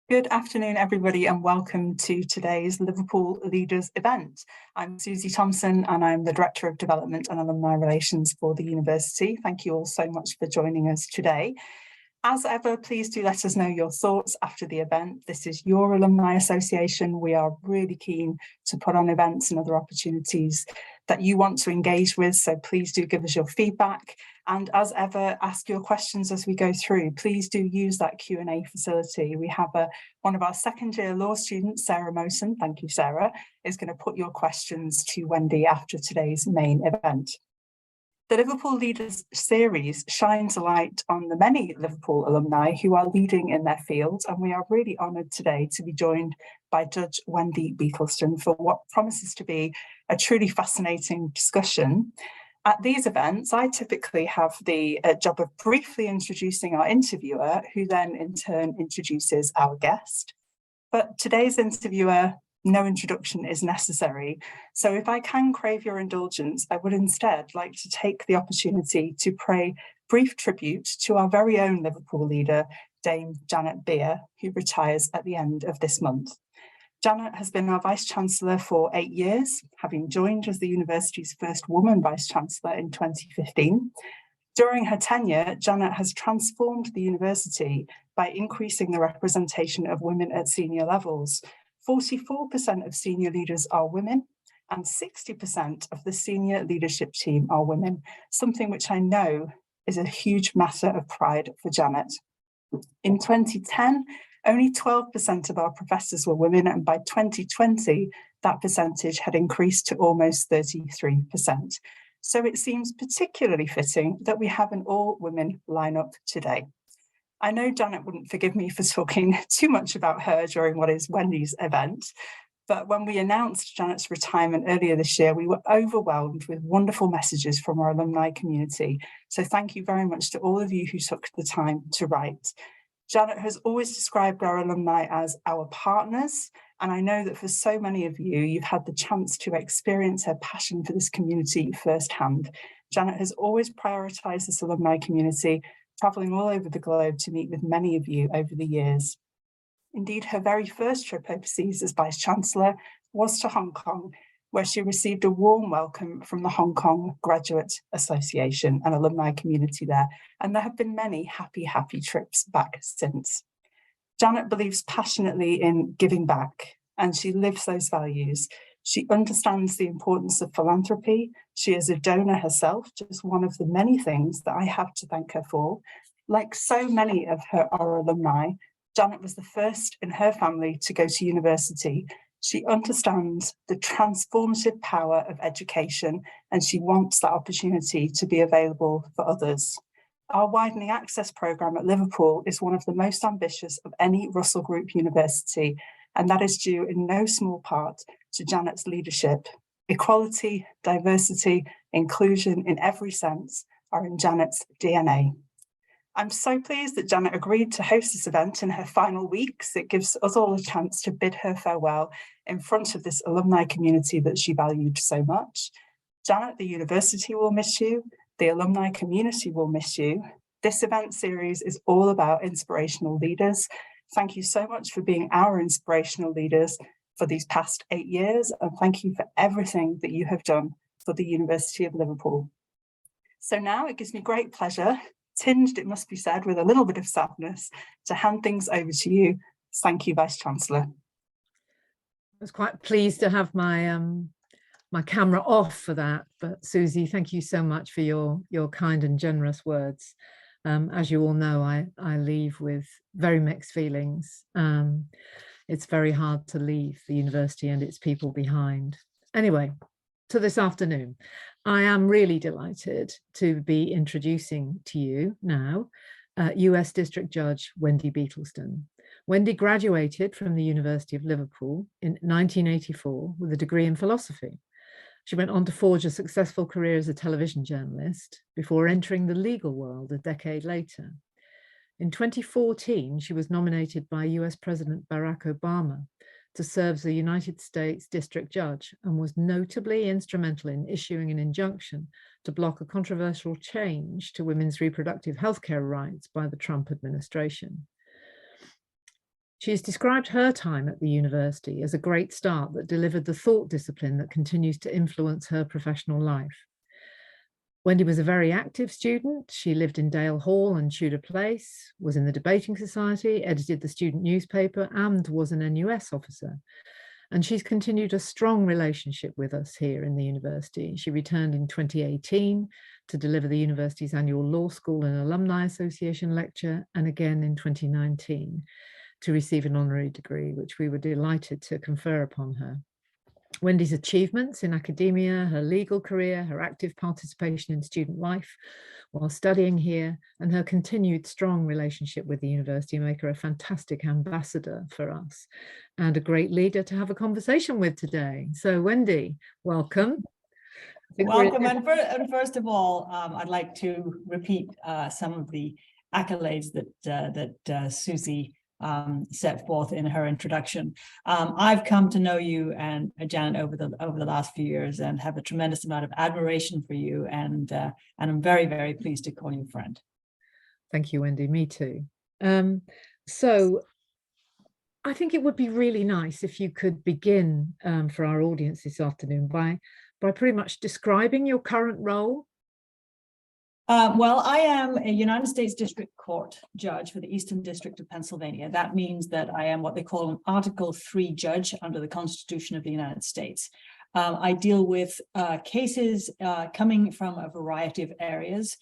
Good afternoon, everybody, and welcome to today's Liverpool Leaders event. I'm Susie Thompson, and I'm the Director of Development and Alumni Relations for the university. Thank you all so much for joining us today. As ever, please do let us know your thoughts after the event. This is your alumni association. We are really keen to put on events and other opportunities that you want to engage with, so please do give us your feedback. And as ever, ask your questions as we go through. Please do use that Q&A facility. We have one of our second year law students, Sarah Mosen, thank you Sarah, is going to put your questions to Wendy after today's main event. The Liverpool Leaders series shines a light on the many Liverpool alumni who are leading in their fields, and we are really honoured today to be joined by Judge Wendy Beetlestone for what promises to be a truly fascinating discussion. At these events, I typically have the job of briefly introducing our interviewer, who then in turn introduces our guest. But today's interviewer, no introduction is necessary. So if I can crave your indulgence, I would instead like to take the opportunity to pay brief tribute to our very own Liverpool leader, Dame Janet Beer, who retires at the end of this month. Janet has been our Vice Chancellor for 8 years, having joined as the university's first woman Vice Chancellor in 2015. During her tenure, Janet has transformed the university by increasing the representation of women at senior levels. 44% of senior leaders are women, and 60% of the senior leadership team are women, something which I know is a huge matter of pride for Janet. In 2010, only 12% of our professors were women, and by 2020, that percentage had increased to almost 33%. So it seems particularly fitting that we have an all-women lineup today. I know Janet wouldn't forgive me for talking too much about her during what is Wendy's event, but when we announced Janet's retirement earlier this year, we were overwhelmed with wonderful messages from our alumni community. So thank you very much to all of you who took the time to write. Janet has always described our alumni as our partners, and I know that for so many of you, you've had the chance to experience her passion for this community firsthand. Janet has always prioritised this alumni community, travelling all over the globe to meet with many of you over the years. Indeed, her very first trip overseas as Vice Chancellor was to Hong Kong, where she received a warm welcome from the Hong Kong Graduate Association and alumni community there, and there have been many happy trips back since. Janet believes passionately in giving back, and she lives those values. She understands the importance of philanthropy. She is a donor herself, just one of the many things that I have to thank her for. Like so many of our alumni, Janet was the first in her family to go to university. She understands the transformative power of education, and she wants that opportunity to be available for others. Our widening access programme at Liverpool is one of the most ambitious of any Russell Group university, and that is due in no small part to Janet's leadership. Equality, diversity, inclusion in every sense are in Janet's DNA. I'm so pleased that Janet agreed to host this event in her final weeks. It gives us all a chance to bid her farewell in front of this alumni community that she valued so much. Janet, the university will miss you. The alumni community will miss you. This event series is all about inspirational leaders. Thank you so much for being our inspirational leaders for these past 8 years, and thank you for everything that you have done for the University of Liverpool. So now it gives me great pleasure, tinged, it must be said, with a little bit of sadness, to hand things over to you. Thank you, Vice Chancellor. I was quite pleased to have my my camera off for that, but Susie, thank you so much for your kind and generous words. As you all know, I leave with very mixed feelings. It's very hard to leave the university and its people behind. Anyway, to this afternoon, I am really delighted to be introducing to you now US District Judge Wendy Beetlestone. Wendy graduated from the University of Liverpool in 1984 with a degree in philosophy. She went on to forge a successful career as a television journalist before entering the legal world a decade later. In 2014, she was nominated by US President Barack Obama to serve as the United States District Judge and was notably instrumental in issuing an injunction to block a controversial change to women's reproductive health care rights by the Trump administration. She has described her time at the university as a great start that delivered the thought discipline that continues to influence her professional life. Wendy was a very active student. She lived in Dale Hall and Tudor Place, was in the Debating Society, edited the student newspaper, and was an NUS officer. And she's continued a strong relationship with us here in the university. She returned in 2018 to deliver the university's annual Law School and Alumni Association lecture, and again in 2019 to receive an honorary degree, which we were delighted to confer upon her. Wendy's achievements in academia, her legal career, her active participation in student life while studying here, and her continued strong relationship with the university make her a fantastic ambassador for us and a great leader to have a conversation with today. So Wendy, welcome. Welcome. And first of all, I'd like to repeat some of the accolades that Susie set forth in her introduction. I've come to know you and Janet over the last few years and have a tremendous amount of admiration for you, and I'm very, very pleased to call you a friend. Thank you, Wendy. Me too. So I think it would be really nice if you could begin for our audience this afternoon by pretty much describing your current role. Well, I am a United States District Court judge for the Eastern District of Pennsylvania. That means that I am what they call an Article 3 judge under the Constitution of the United States. I deal with cases coming from a variety of areas.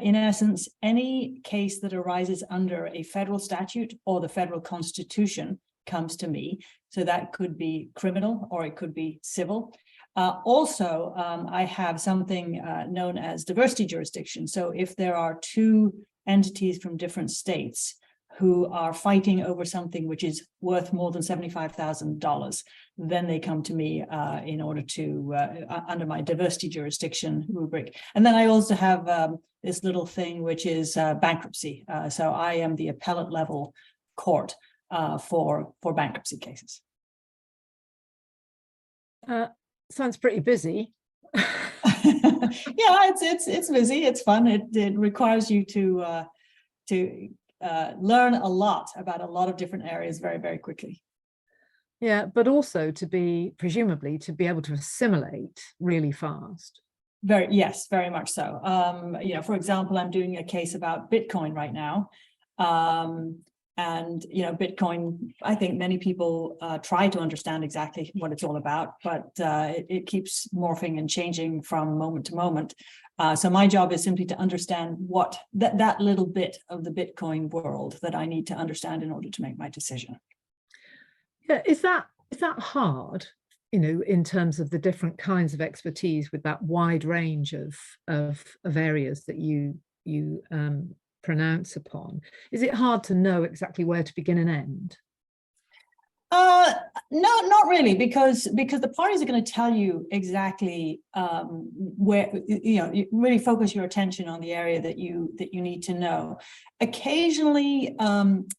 In essence, any case that arises under a federal statute or the federal Constitution comes to me. So that could be criminal or it could be civil. Also, I have something known as diversity jurisdiction. So if there are two entities from different states who are fighting over something which is worth more than $75,000, then they come to me in order to, under my diversity jurisdiction rubric. And then I also have this little thing, which is bankruptcy. So I am the appellate level court for bankruptcy cases. Sounds pretty busy. Yeah, it's busy. It's fun. It requires you to learn a lot about a lot of different areas very, very quickly. Yeah, but also presumably to be able to assimilate really fast. Yes, very much so. For example, I'm doing a case about Bitcoin right now. And, Bitcoin, I think many people try to understand exactly what it's all about, but it keeps morphing and changing from moment to moment. So my job is simply to understand what that little bit of the Bitcoin world that I need to understand in order to make my decision. Yeah, is that hard, in terms of the different kinds of expertise with that wide range of areas that you pronounce upon? Is it hard to know exactly where to begin and end? No, not really, because the parties are going to tell you exactly where you really focus your attention on the area that you need to know. Occasionally,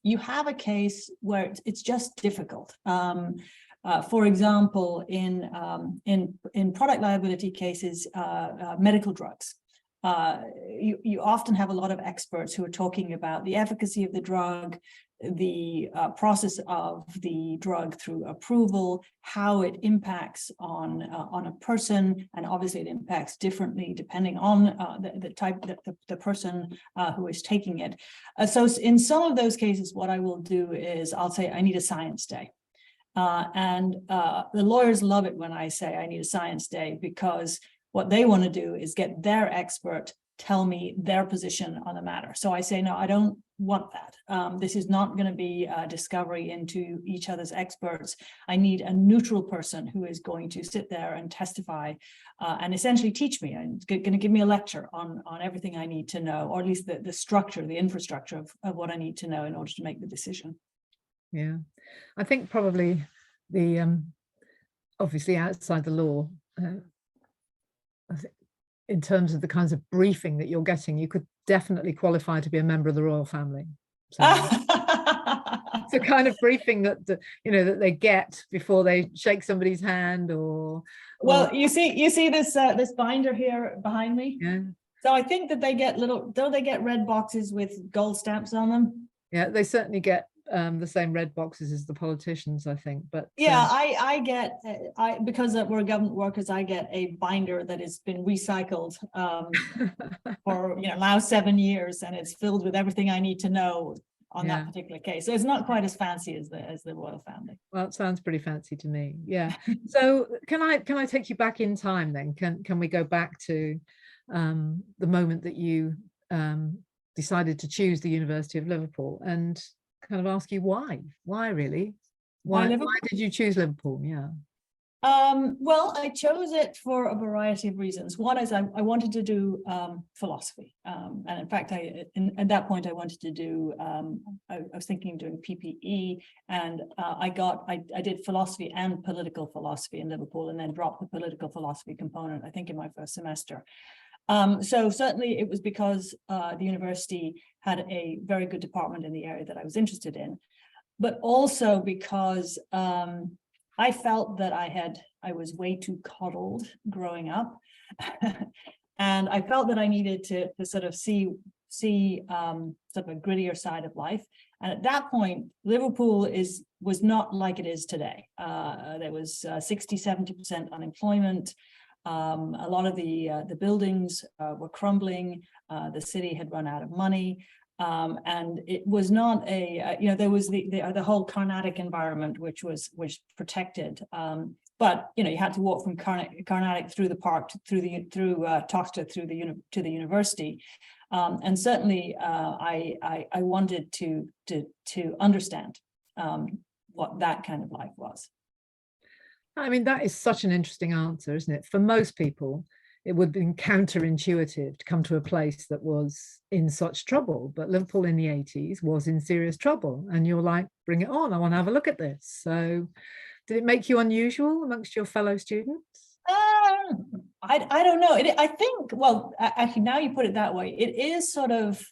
you have a case where it's just difficult. For example, in product liability cases, medical drugs. You often have a lot of experts who are talking about the efficacy of the drug, the process of the drug through approval, how it impacts on a person, and obviously it impacts differently depending on the type, the person who is taking it. So in some of those cases, what I will do is I'll say I need a science day. And the lawyers love it when I say I need a science day, because what they want to do is get their expert tell me their position on the matter. So I say, no, I don't want that. This is not going to be a discovery into each other's experts. I need a neutral person who is going to sit there and testify and essentially teach me and going to give me a lecture on everything I need to know, or at least the structure, the infrastructure of what I need to know in order to make the decision. Yeah, I think probably the obviously outside the law, in terms of the kinds of briefing that you're getting, you could definitely qualify to be a member of the royal family. So it's a kind of briefing that that they get before they shake somebody's hand, or well, you see this this binder here behind me. Yeah. So I think that they get don't they get red boxes with gold stamps on them? Yeah, they certainly get the same red boxes as the politicians, I think. But yeah, I get because we're government workers, I get a binder that has been recycled for now 7 years, and it's filled with everything I need to know on that particular case. So it's not quite as fancy as the royal family. Well, it sounds pretty fancy to me. Yeah. So can I take you back in time then? Can we go back to the moment that you decided to choose the University of Liverpool, and kind of ask you why? Why really? Why did you choose Liverpool? Yeah. Well, I chose it for a variety of reasons. One is I wanted to do philosophy, and in fact, at that point I wanted to do. I was thinking of doing PPE, and I did philosophy and political philosophy in Liverpool, and then dropped the political philosophy component, I think, in my first semester. So certainly it was because the university had a very good department in the area that I was interested in, but also because I felt that I was way too coddled growing up. And I felt that I needed to sort of see sort of a grittier side of life. And at that point, Liverpool was not like it is today. There was 60–70% unemployment. A lot of the buildings were crumbling. The city had run out of money. And it was not there was the whole Carnatic environment, which was protected. But you had to walk from Carnatic through the park through Toxteth to the university. And certainly I wanted to understand what that kind of life was. I mean, that is such an interesting answer, isn't it? For most people, it would be counterintuitive to come to a place that was in such trouble, but Liverpool in the 80s was in serious trouble, and you're like, bring it on, I want to have a look at this. So did it make you unusual amongst your fellow students? I don't know. I think, well, actually, now you put it that way, it is sort of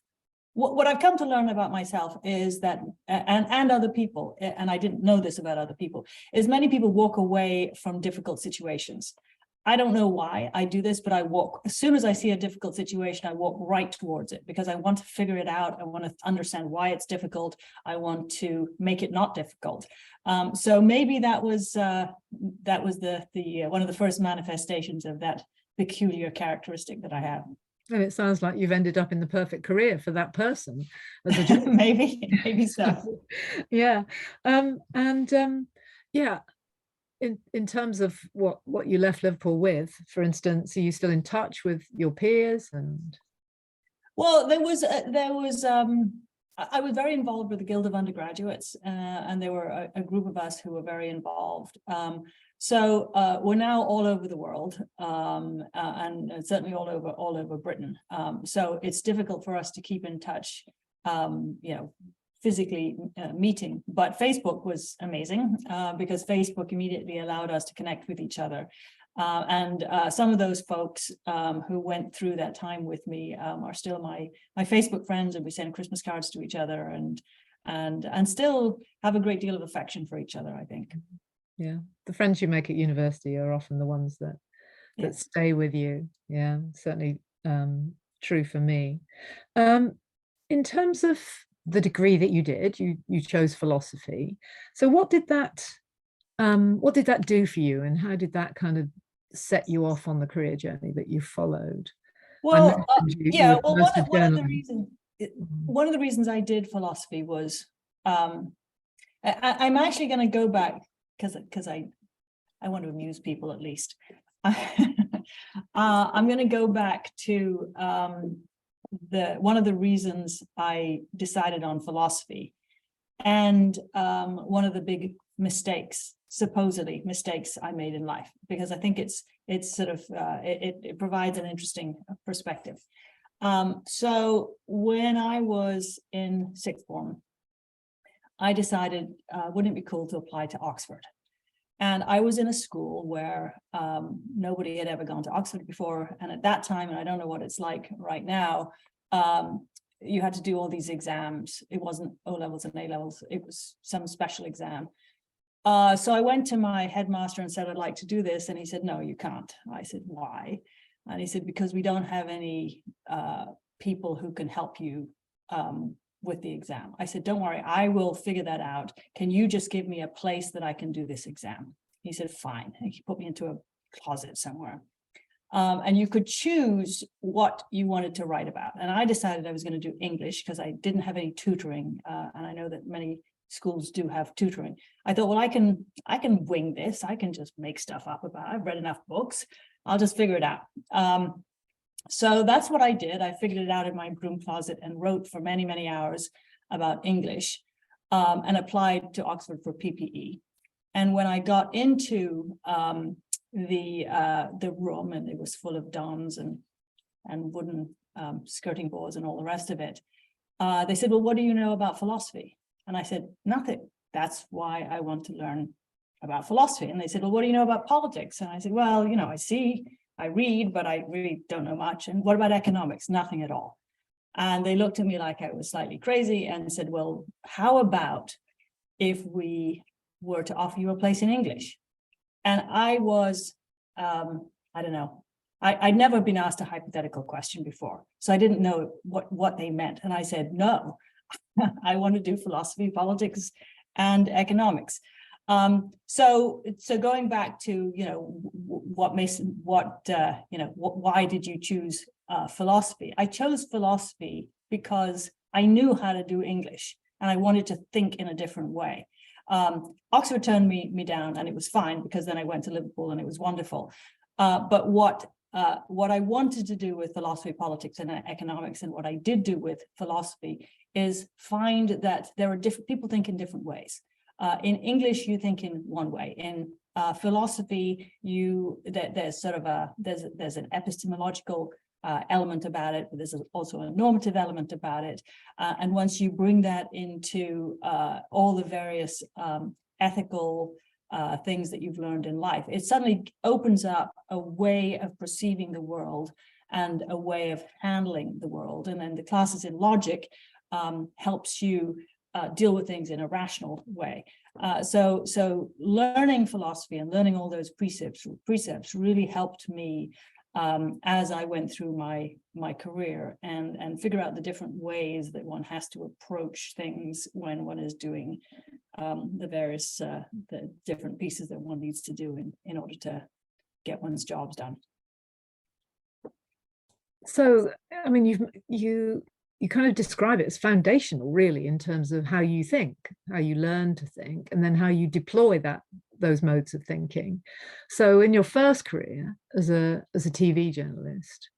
what I've come to learn about myself is that, and other people, and I didn't know this about other people, is many people walk away from difficult situations. I don't know why I do this, but I walk, as soon as I see a difficult situation, I walk right towards it because I want to figure it out. I want to understand why it's difficult. I want to make it not difficult. So maybe that was the one of the first manifestations of that peculiar characteristic that I have. And it sounds like you've ended up in the perfect career for that person. Maybe so. Yeah. Yeah. In terms of what you left Liverpool with, for instance, are you still in touch with your peers? And well, I was very involved with the Guild of Undergraduates, and there were a group of us who were very involved. So we're now all over the world, and certainly all over Britain. So it's difficult for us to keep in touch, physically meeting, but Facebook was amazing because Facebook immediately allowed us to connect with each other. And some of those folks who went through that time with me are still my Facebook friends, and we send Christmas cards to each other and still have a great deal of affection for each other, I think. Yeah, the friends you make at university are often the ones that stay with you. Yeah, certainly true for me. In terms of the degree that you did, you chose philosophy. So what did that do for you, and how did that kind of set you off on the career journey that you followed? Well, one of the reasons I did philosophy was I'm actually going to go back because I want to amuse people at least. I'm going to go back to one of the reasons I decided on philosophy, and one of the big supposedly mistakes I made in life, because I think it's sort of it provides an interesting perspective. So when I was in sixth form, I decided wouldn't it be cool to apply to Oxford? And I was in a school where nobody had ever gone to Oxford before. And at that time, and I don't know what it's like right now, you had to do all these exams. It wasn't O-levels and A-levels. It was some special exam. So I went to my headmaster and said, I'd like to do this. And he said, no, you can't. I said, why? And he said, because we don't have any people who can help you with the exam. I said, don't worry, I will figure that out. Can you just give me a place that I can do this exam? He said, fine. And he put me into a closet somewhere. And you could choose what you wanted to write about. And I decided I was going to do English because I didn't have any tutoring. And I know that many schools do have tutoring. I thought, well, I can wing this. I can just make stuff up about it. I've read enough books. I'll just figure it out. So that's what I did. I figured it out in my broom closet and wrote for many, many hours about English, and applied to Oxford for PPE. And when I got into the room, and it was full of dons and wooden skirting boards and all the rest of it, they said, well, what do you know about philosophy? And I said, nothing. That's why I want to learn about philosophy. And they said, well, what do you know about politics? And I said, well, you know, I read, but I really don't know much. And what about economics? Nothing at all. And they looked at me like I was slightly crazy and said, well, how about if we were to offer you a place in English? And I was, I don't know, I'd never been asked a hypothetical question before, so I didn't know what they meant. And I said, no, I want to do philosophy, politics, and economics. So going back to, you know, why did you choose philosophy? I chose philosophy because I knew how to do English and I wanted to think in a different way. Oxford turned me down, and it was fine because then I went to Liverpool and it was wonderful. But what I wanted to do with philosophy, politics, and economics, and what I did do with philosophy, is find that there are different people think in different ways. In English, you think in one way. In philosophy, there's sort of there's an epistemological element about it, but there's also a normative element about it. And once you bring that into all the various ethical things that you've learned in life, it suddenly opens up a way of perceiving the world and a way of handling the world. And then the classes in logic helps you deal with things in a rational way. So learning philosophy and learning all those precepts really helped me as I went through my career and figure out the different ways that one has to approach things when one is doing the various the different pieces that one needs to do in order to get one's jobs done. So, I mean, you kind of describe it as foundational, really, in terms of how you think, how you learn to think, and then how you deploy those modes of thinking. So in your first career as a TV journalist,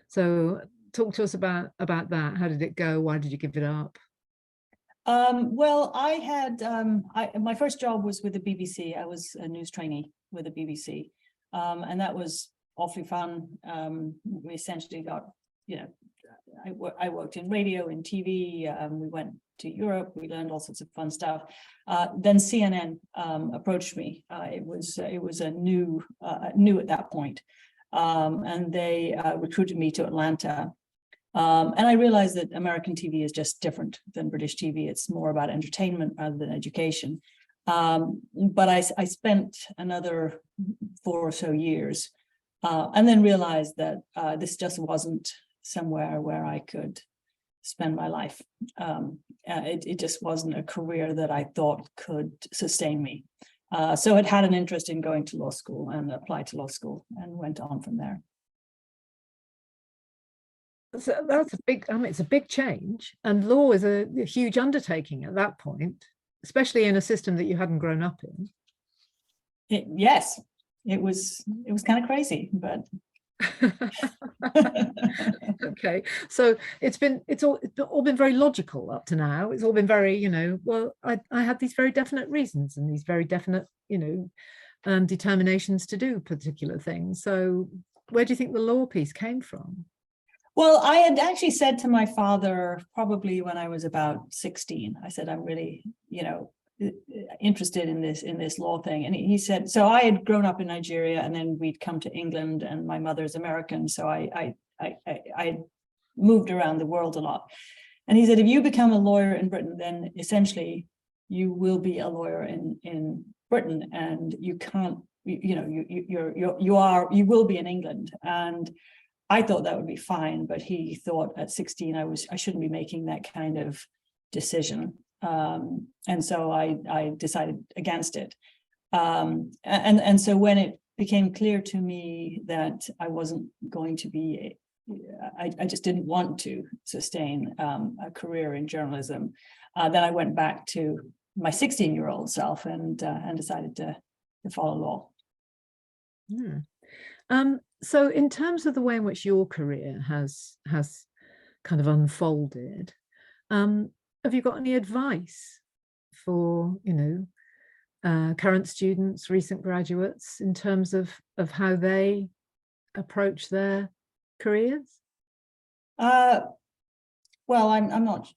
so talk to us about that. How did it go? Why did you give it up? Well, I had my first job was with the BBC. I was a news trainee with the BBC, and that was awfully fun. We essentially got, you know, I worked in radio and TV. We went to Europe. We learned all sorts of fun stuff. Then CNN approached me. It was a new at that point, and they recruited me to Atlanta. And I realized that American TV is just different than British TV. It's more about entertainment rather than education. But I spent another 4 or so years, and then realized that this just wasn't somewhere where I could spend my life. It just wasn't a career that I thought could sustain me. So it had an interest in going to law school and applied to law school and went on from there. So that's a big, I mean, it's a big change, and law is a huge undertaking at that point, especially in a system that you hadn't grown up in. Yes, it was kind of crazy, but okay, so it's all been very logical up to now. It's all been very, you know, well, I had these very definite reasons and these very definite, you know, determinations to do particular things. So where do you think the law piece came from? Well, I had actually said to my father, probably when I was about 16, I said, I'm really, you know, interested in this law thing. And he said, so I had grown up in Nigeria, and then we'd come to England, and my mother's American. So I moved around the world a lot. And he said, if you become a lawyer in Britain, then essentially you will be a lawyer in Britain, and you can't, you know, you will be in England. And I thought that would be fine, but he thought at 16 I shouldn't be making that kind of decision. And so I decided against it. And so when it became clear to me that I wasn't going to be, I just didn't want to sustain a career in journalism, then I went back to my 16-year-old self and decided to follow law. So in terms of the way in which your career has kind of unfolded, have you got any advice for, current students, recent graduates, in terms of how they approach their careers? Well, I'm not.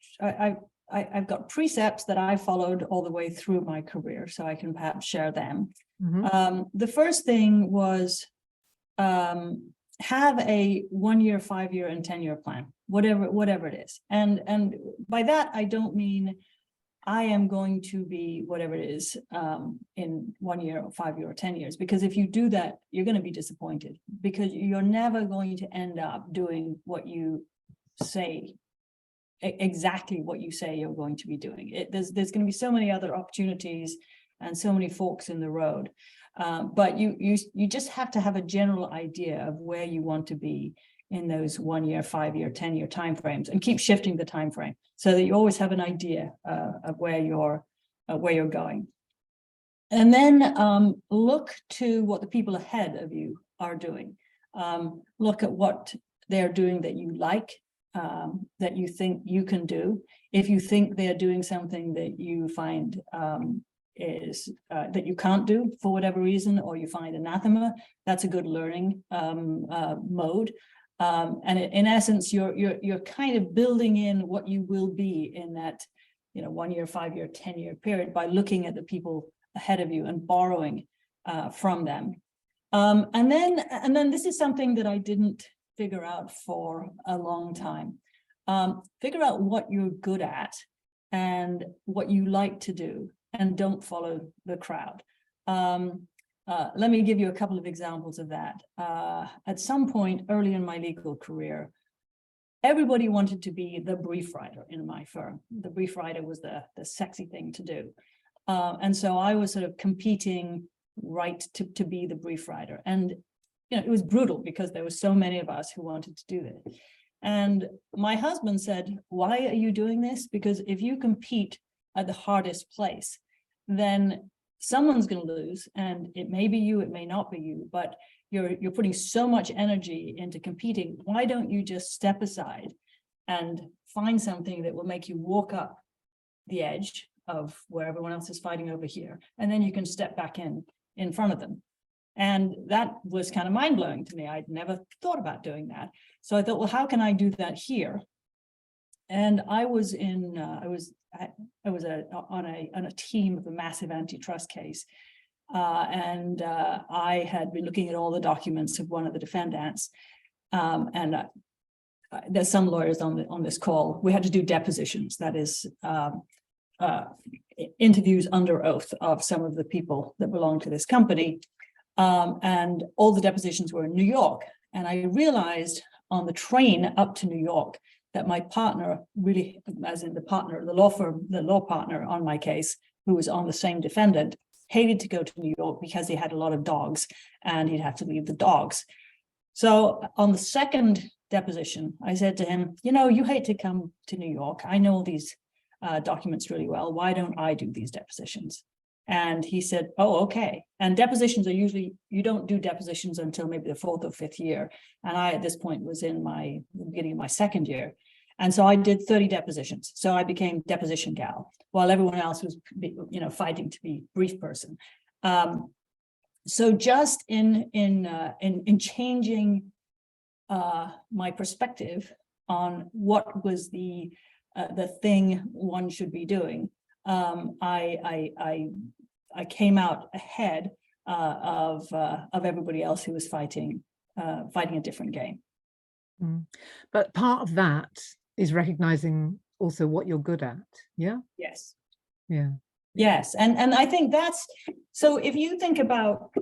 I've got precepts that I followed all the way through my career, so I can perhaps share them. The first thing was have a 1-year, 5-year, and 10-year plan, whatever it is. And by that, I don't mean I am going to be whatever it is in 1 year or 5 years or 10 years, because if you do that, you're going to be disappointed, because you're never going to end up doing what you say, exactly what you say you're going to be doing. There's going to be so many other opportunities and so many forks in the road. But you just have to have a general idea of where you want to be in those 1 year, 5 year, 10-year timeframes, and keep shifting the time frame so that you always have an idea of where you're going. And then look to what the people ahead of you are doing. Look at what they're doing that you like, that you think you can do. If you think they're doing something that you find is that you can't do for whatever reason, or you find anathema, that's a good learning mode. And in essence, you're kind of building in what you will be in that 1 year, 5 year, 10-year period by looking at the people ahead of you and borrowing from them. And then this is something that I didn't figure out for a long time. Figure out what you're good at and what you like to do, and don't follow the crowd. Let me give you a couple of examples of that. At some point early in my legal career, everybody wanted to be the brief writer in my firm. The brief writer was the sexy thing to do. And so I was sort of competing to be the brief writer. And it was brutal because there were so many of us who wanted to do this. And my husband said, "Why are you doing this? Because if you compete at the hardest place, then someone's going to lose, and it may be you, it may not be you, but you're putting so much energy into competing. Why don't you just step aside and find something that will make you walk up the edge of where everyone else is fighting over here, and then you can step back in front of them." And that was kind of mind-blowing to me. I'd never thought about doing that. So I thought, well, how can I do that here? And I was on a team of a massive antitrust case, and I had been looking at all the documents of one of the defendants. And there's some lawyers on this call. We had to do depositions, that is, interviews under oath of some of the people that belong to this company. And all the depositions were in New York. And I realized on the train up to New York that my partner, really, as in the partner, the law partner on my case, who was on the same defendant, hated to go to New York because he had a lot of dogs and he'd have to leave the dogs. So on the second deposition, I said to him, you hate to come to New York. I know all these documents really well. Why don't I do these depositions? And he said, "Oh, okay." And depositions are usually, you don't do depositions until maybe the 4th or 5th year. And I, at this point, was in the beginning of my 2nd year. And so I did 30 depositions. So I became deposition gal, while everyone else was, fighting to be brief person. So just in changing my perspective on what was the thing one should be doing, I came out ahead of everybody else who was fighting a different game. But part of that is recognizing also what you're good at. Yeah. Yes. Yeah. Yes, and I think that's so. If you think about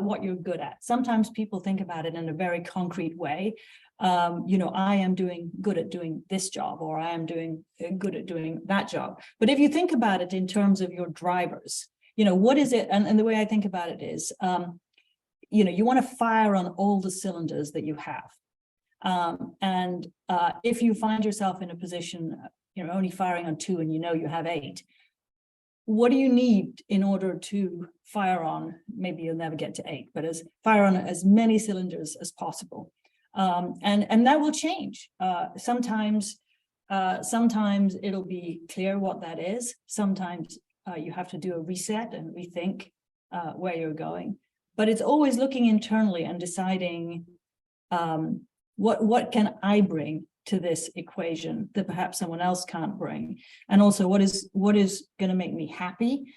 what you're good at, sometimes people think about it in a very concrete way. you know, I am doing good at doing this job, or I am doing good at doing that job. But if you think about it in terms of your drivers, you know, what is it? And the way I think about it is, you know, you want to fire on all the cylinders that you have. If you find yourself in a position, you know, only firing on 2 and you know you have 8, what do you need in order to fire on, maybe you'll never get to 8, but fire on as many cylinders as possible. And that will change. Sometimes it'll be clear what that is. Sometimes you have to do a reset and rethink where you're going. But it's always looking internally and deciding what can I bring to this equation that perhaps someone else can't bring, and also what is going to make me happy,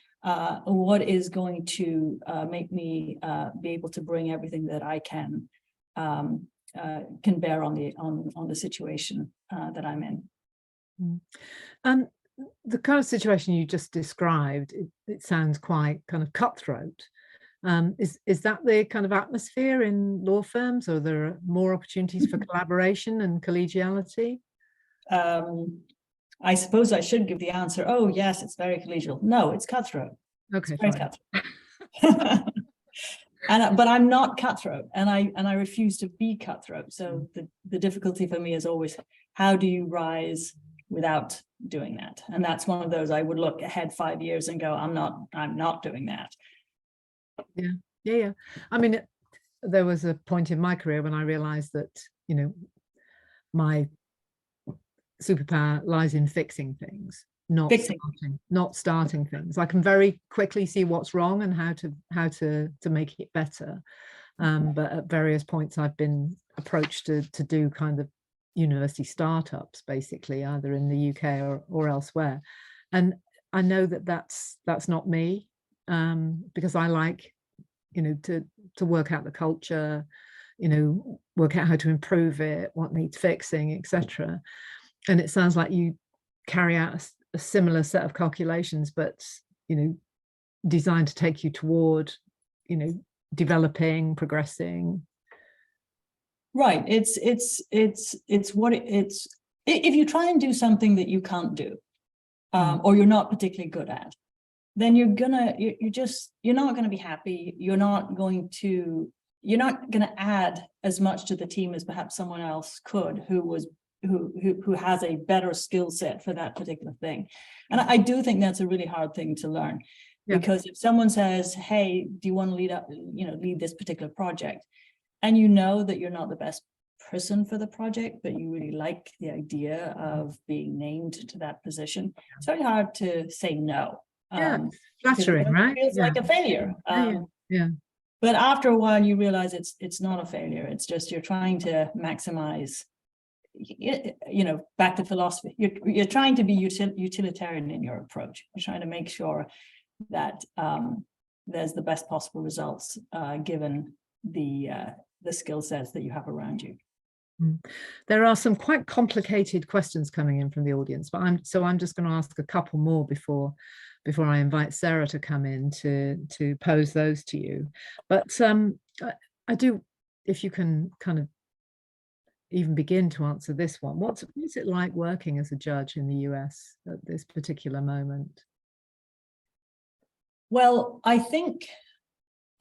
what is going to make me be able to bring everything that I can bear on the situation that I'm in. And the kind of situation you just described, it sounds quite kind of cutthroat. Is that the kind of atmosphere in law firms, or there are more opportunities for collaboration and collegiality? I suppose I should give the answer, oh yes, it's very collegial. No, it's cutthroat. Okay, it's very cutthroat. But I'm not cutthroat, and I refuse to be cutthroat. So the difficulty for me is always, how do you rise without doing that? And that's one of those, I would look ahead 5 years and go, I'm not doing that. Yeah. I mean, there was a point in my career when I realized that, you know, my superpower lies in fixing things, not starting things. I can very quickly see what's wrong and how to make it better. But at various points I've been approached to do kind of university startups, basically, either in the UK or elsewhere. And I know that that's not me, because I like, you know, to work out the culture, you know, work out how to improve it, what needs fixing, etc. And it sounds like you carry out a similar set of calculations, but, you know, designed to take you toward, you know, developing, progressing. Right. It's if you try and do something that you can't do, or you're not particularly good at, then you're not going to be happy. You're not going to add as much to the team as perhaps someone else could, who has a better skill set for that particular thing. And I do think that's a really hard thing to learn, because if someone says, hey, do you want to lead this particular project, and you know that you're not the best person for the project, but you really like the idea of being named to that position, it's very hard to say no. Flattering, right? It feels like a failure. But after a while, you realize it's not a failure. It's just you're trying to maximize. You know, back to philosophy. You're trying to be utilitarian in your approach. You're trying to make sure that there's the best possible results given the skill sets that you have around you. There are some quite complicated questions coming in from the audience, but I'm just going to ask a couple more before I invite Sarah to come in to pose those to you. But I do, if you can kind of even begin to answer this one, what's it like working as a judge in the US at this particular moment? Well, I think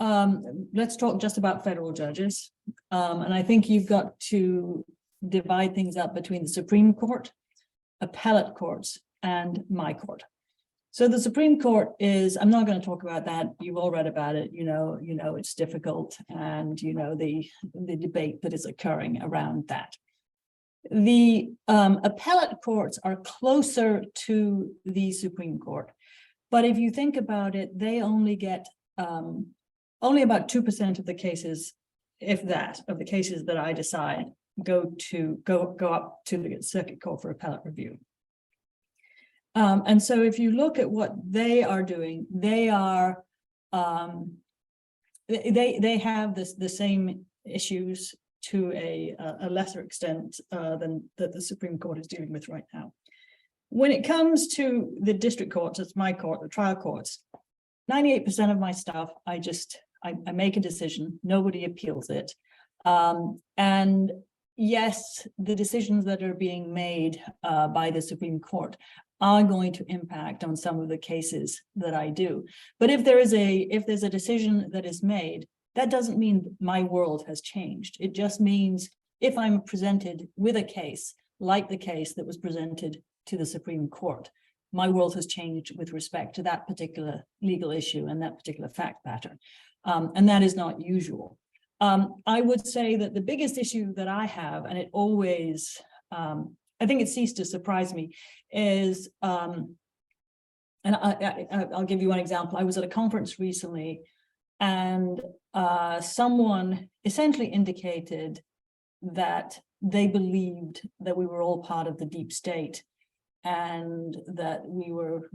let's talk just about federal judges. And I think you've got to divide things up between the Supreme Court, appellate courts, and my court. So the Supreme Court is, I'm not going to talk about that. You've all read about it. You know, it's difficult, and you know the debate that is occurring around that. The appellate courts are closer to the Supreme Court, but if you think about it, they only get only about 2% of the cases, if that, of the cases that I decide go up to the Circuit Court for appellate review. And so if you look at what they are doing, they are they have the same issues to a lesser extent than that the Supreme Court is dealing with right now. When it comes to the district courts, it's my court, the trial courts, 98% of my stuff, I make a decision, nobody appeals it. And yes, the decisions that are being made by the Supreme Court are going to impact on some of the cases that I do. But if there's a decision that is made, that doesn't mean my world has changed. It just means if I'm presented with a case like the case that was presented to the Supreme Court, my world has changed with respect to that particular legal issue and that particular fact pattern. And that is not usual. I would say that the biggest issue that I have, and it always, I think it ceased to surprise me, is, and I'll give you one example. I was at a conference recently, and someone essentially indicated that they believed that we were all part of the deep state, and that we were,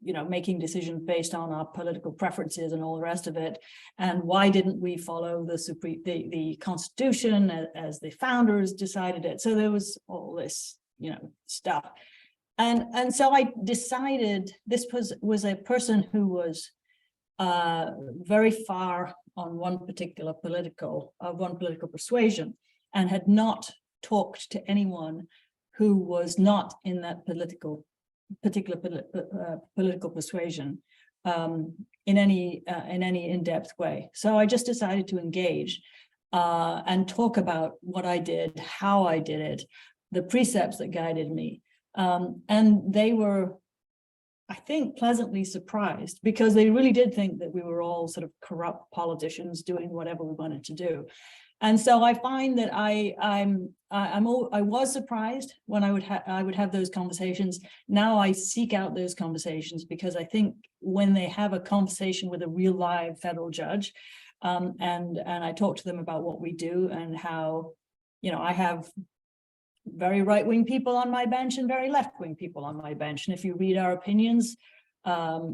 you know, making decisions based on our political preferences and all the rest of it. And why didn't we follow the Constitution as the founders decided it? So there was all this, you know, stuff. And so I decided this was a person who was very far on one particular political persuasion, and had not talked to anyone who was not in that particular political persuasion in any in-depth way. So I just decided to engage and talk about what I did, how I did it, the precepts that guided me. And they were, I think, pleasantly surprised, because they really did think that we were all sort of corrupt politicians doing whatever we wanted to do. And so I find that I was surprised when I would have those conversations. Now I seek out those conversations, because I think when they have a conversation with a real live federal judge, and I talk to them about what we do and how, you know, I have very right-wing people on my bench and very left-wing people on my bench. And if you read our opinions,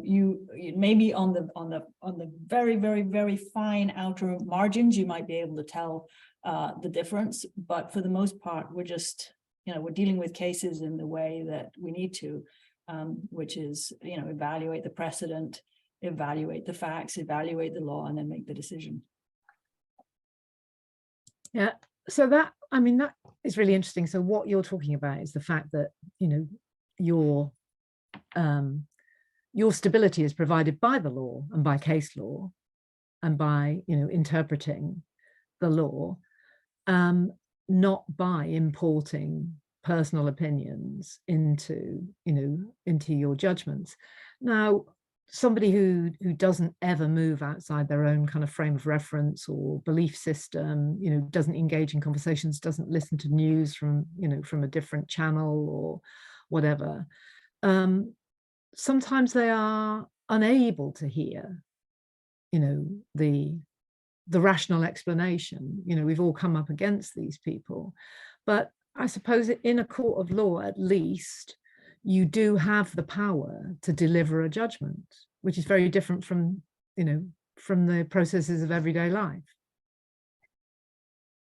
you maybe on the very, very, very fine outer margins, you might be able to tell the difference. But for the most part, we're just, you know, we're dealing with cases in the way that we need to, which is, you know, evaluate the precedent, evaluate the facts, evaluate the law, and then make the decision. Yeah. So that, I mean, that is really interesting. So what you're talking about is the fact that, you know, your stability is provided by the law and by case law and by, you know, interpreting the law, not by importing personal opinions into, you know, into your judgments. Now, somebody who doesn't ever move outside their own kind of frame of reference or belief system, you know, doesn't engage in conversations, doesn't listen to news from, you know, from a different channel or whatever, sometimes they are unable to hear, you know, the rational explanation. You know, we've all come up against these people, but I suppose in a court of law, at least, you do have the power to deliver a judgment, which is very different from, you know, from the processes of everyday life.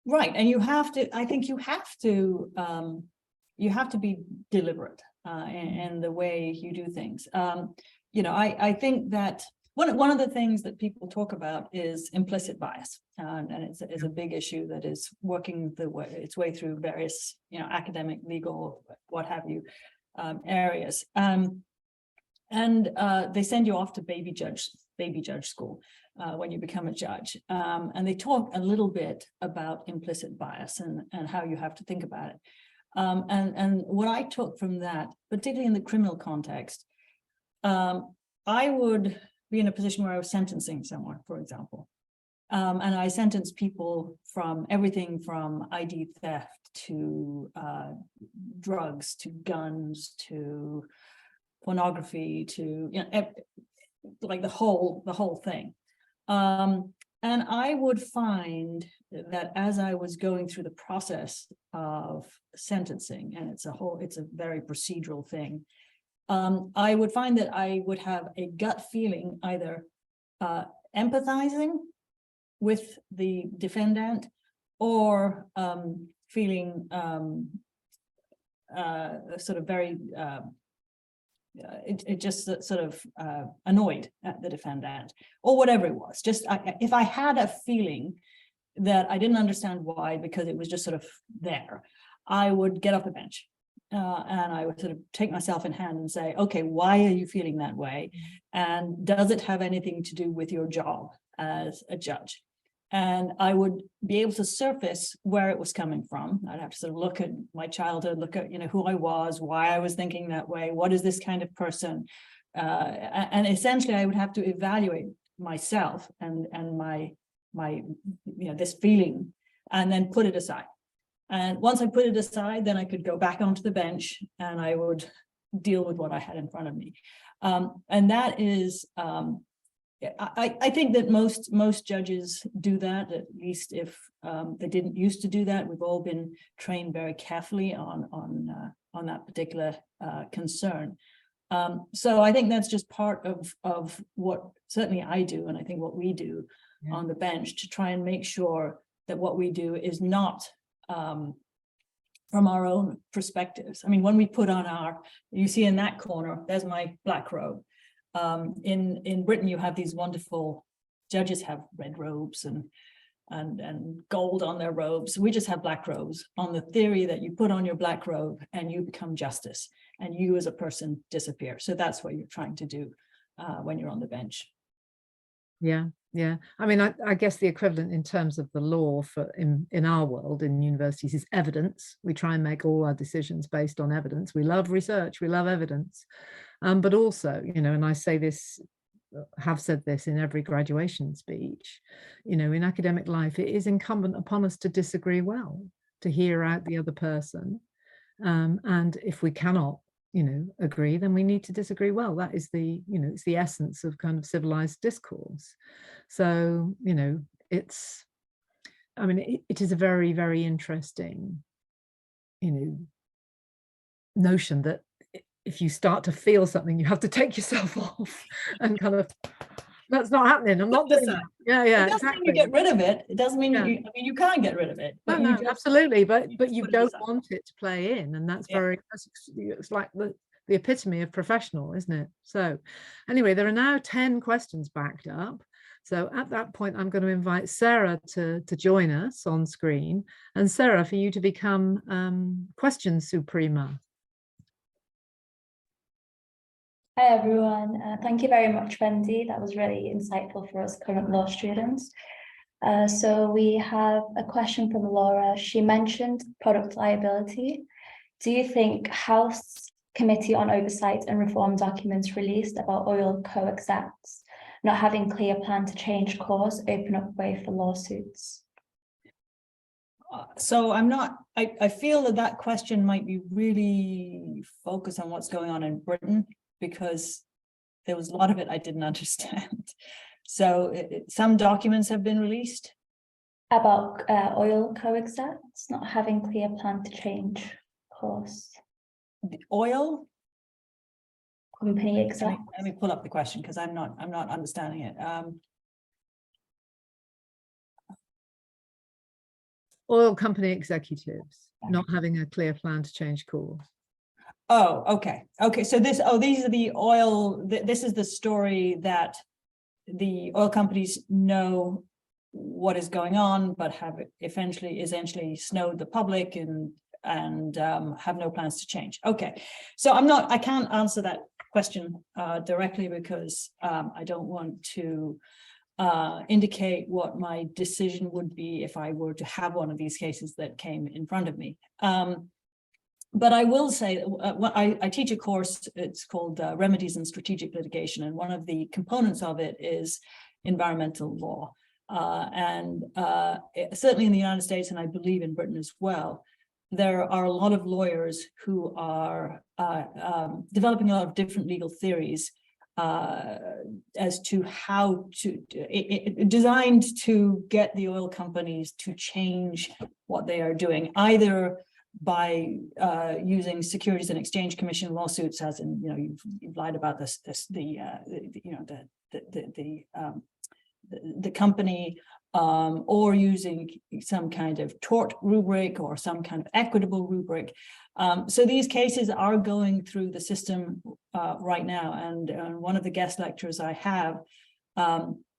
Right. And you have to, I think you have to be deliberate in the way you do things. You know, I think that one of the things that people talk about is implicit bias, and it's a big issue that is working its way through various, you know, academic, legal, what have you, areas. And they send you off to baby judge school when you become a judge. And they talk a little bit about implicit bias and how you have to think about it. And what I took from that, particularly in the criminal context, I would be in a position where I was sentencing someone, for example. And I sentenced people from everything from ID theft to drugs, to guns, to pornography, to, you know, like the whole thing. And I would find that as I was going through the process of sentencing, and it's a very procedural thing, I would find that I would have a gut feeling, either empathizing with the defendant, or feeling sort of very, it just sort of annoyed at the defendant, or whatever it was. Just if I had a feeling that I didn't understand why, because it was just sort of there, I would get off the bench. And I would sort of take myself in hand and say, okay, why are you feeling that way? And does it have anything to do with your job as a judge? And I would be able to surface where it was coming from. I'd have to sort of look at my childhood, look at, who I was, why I was thinking that way, what is this kind of person? And essentially I would have to evaluate myself and my this feeling, and then put it aside. And once I put it aside, then I could go back onto the bench and I would deal with what I had in front of me. And that is, I think that most judges do that, at least if they didn't used to do that. We've all been trained very carefully on that particular concern. So I think that's just part of what certainly I do, and I think what we do on the bench, to try and make sure that what we do is not from our own perspectives. I mean, when we put on you see in that corner, there's my black robe. In Britain, you have these wonderful judges have red robes and gold on their robes. We just have black robes, on the theory that you put on your black robe and you become justice, and you as a person disappear. So that's what you're trying to do when you're on the bench. Yeah. I mean, I guess the equivalent in terms of the law in our world, in universities, is evidence. We try and make all our decisions based on evidence. We love research, we love evidence. But also, and I say this, have said this in every graduation speech, in academic life, it is incumbent upon us to disagree well, to hear out the other person. And if we cannot, agree, then we need to disagree well. That is it's the essence of kind of civilized discourse. So, it is a very, very interesting, notion that if you start to feel something, you have to take yourself off and kind of, that's not happening. I'm not doing that. Yeah, it doesn't mean you get rid of it. It doesn't mean you can't get rid of it. But no, absolutely. But you don't want it to play in, and that's it's like the epitome of professional, isn't it? So anyway, there are now 10 questions backed up. So at that point, I'm going to invite Sarah to join us on screen, and Sarah, for you to become question suprema. Hi everyone, thank you very much, Wendy. That was really insightful for us current law students. So we have a question from Laura. She mentioned product liability. Do you think House Committee on Oversight and Reform documents released about oil co-execs not having clear plan to change course open up way for lawsuits? So I feel that question might be really focused on what's going on in Britain, because there was a lot of it I didn't understand. So some documents have been released. About oil co-execs not having clear plan to change course. The oil company execs. Let me pull up the question, because I'm not understanding it. Oil company executives not having a clear plan to change course. Oh, okay. So these are the oil, this is the story that the oil companies know what is going on, but have essentially snowed the public and have no plans to change. Okay. So I can't answer that question directly, because I don't want to indicate what my decision would be if I were to have one of these cases that came in front of me. But I will say, I teach a course, it's called Remedies in Strategic Litigation, and one of the components of it is environmental law. Certainly in the United States, and I believe in Britain as well, there are a lot of lawyers who are developing a lot of different legal theories as to how to, designed to get the oil companies to change what they are doing, either by using Securities and Exchange Commission lawsuits, as in, you've lied about the company, or using some kind of tort rubric or some kind of equitable rubric. So these cases are going through the system right now. And one of the guest lectures I have,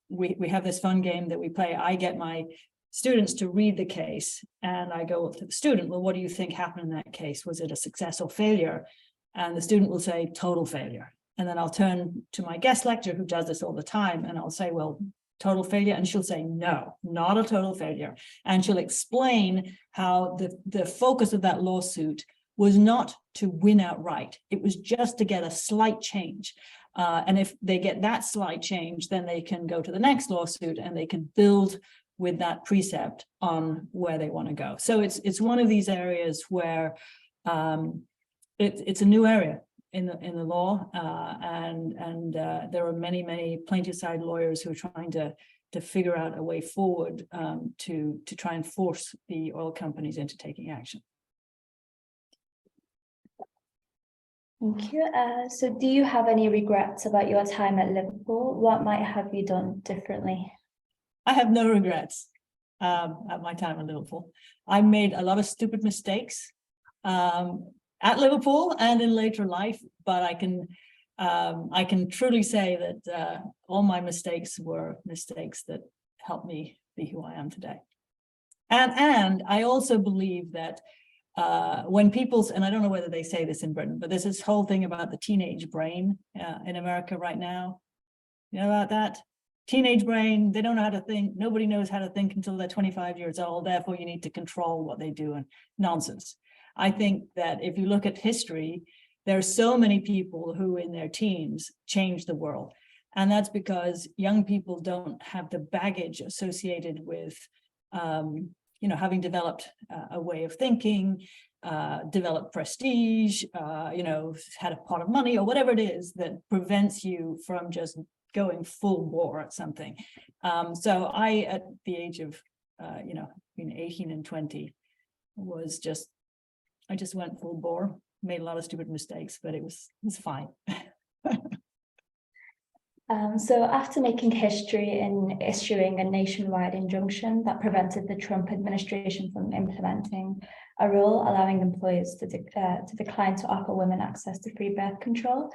we have this fun game that we play. I get my students to read the case, and I go to the student, well, what do you think happened in that case? Was it a success or failure? And the student will say total failure. And then I'll turn to my guest lecturer who does this all the time, and I'll say, well, total failure? And she'll say, no, not a total failure. And she'll explain how the focus of that lawsuit was not to win outright. It was just to get a slight change. And if they get that slight change, then they can go to the next lawsuit and they can build with that precept on where they want to go. So it's one of these areas where it's a new area in the law, and there are many plaintiff side lawyers who are trying to figure out a way forward to try and force the oil companies into taking action. Thank you. So do you have any regrets about your time at Liverpool? What might have you done differently? I have no regrets at my time at Liverpool. I made a lot of stupid mistakes at Liverpool and in later life, but I can truly say that all my mistakes were mistakes that helped me be who I am today. And I also believe that when people's, and I don't know whether they say this in Britain, but there's this whole thing about the teenage brain in America right now. You know about that? Teenage brain, they don't know how to think. Nobody knows how to think until they're 25 years old. Therefore, you need to control what they do, and nonsense. I think that if you look at history, there are so many people who in their teens changed the world. And that's because young people don't have the baggage associated with, having developed a way of thinking, developed prestige, had a pot of money or whatever it is that prevents you from just going full bore at something. So I, at the age of, between 18 and 20, I just went full bore, made a lot of stupid mistakes, but it was fine. So after making history in issuing a nationwide injunction that prevented the Trump administration from implementing a rule allowing employers to decline to offer women access to free birth control,